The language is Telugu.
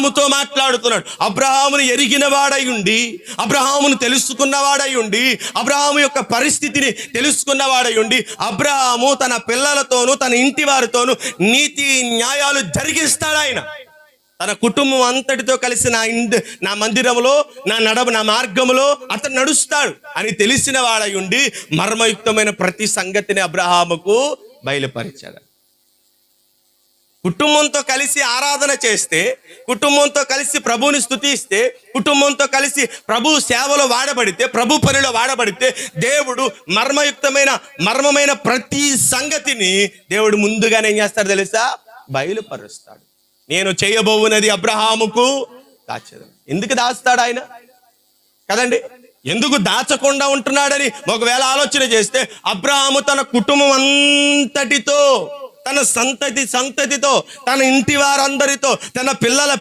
అబ్రహాముతో మాట్లాడుతున్నాడు. అబ్రహామును ఎరిగిన వాడై ఉండి, అబ్రహామును తెలుసుకున్నవాడై ఉండి, అబ్రహాము యొక్క పరిస్థితిని తెలుసుకున్నవాడై ఉండి, అబ్రహాము తన పిల్లలతోనూ తన ఇంటి వారితోనూ నీతి న్యాయాలు జరిగిస్తాడు. ఆయన తన కుటుంబం అంతటితో కలిసి నా మందిరంలో, నా మార్గంలో అతను నడుస్తాడు అని తెలిసిన వాడై ఉండి మర్మయుక్తమైన ప్రతి సంగతిని అబ్రహాముకు బయలుపరిచాడు. కుటుంబంతో కలిసి ఆరాధన చేస్తే, కుటుంబంతో కలిసి ప్రభువుని స్తుతిస్తే, కుటుంబంతో కలిసి ప్రభు సేవలో వాడబడితే, ప్రభు పనిలో వాడబడితే దేవుడు మర్మమైన ప్రతి సంగతిని దేవుడు ముందుగానే ఏం చేస్తాడు తెలుసా? బయలుపరుస్తాడు. నేను చేయబోవునది అబ్రహాముకు దాచెదను. ఎందుకు దాస్తాడు ఆయన కదండి? ఎందుకు దాచకుండా ఉంటున్నాడని ఒకవేళ ఆలోచన చేస్తే, అబ్రహాము తన కుటుంబం అంతటితో, తన సంతతితో, తన ఇంటి వారందరితో, తన పిల్లల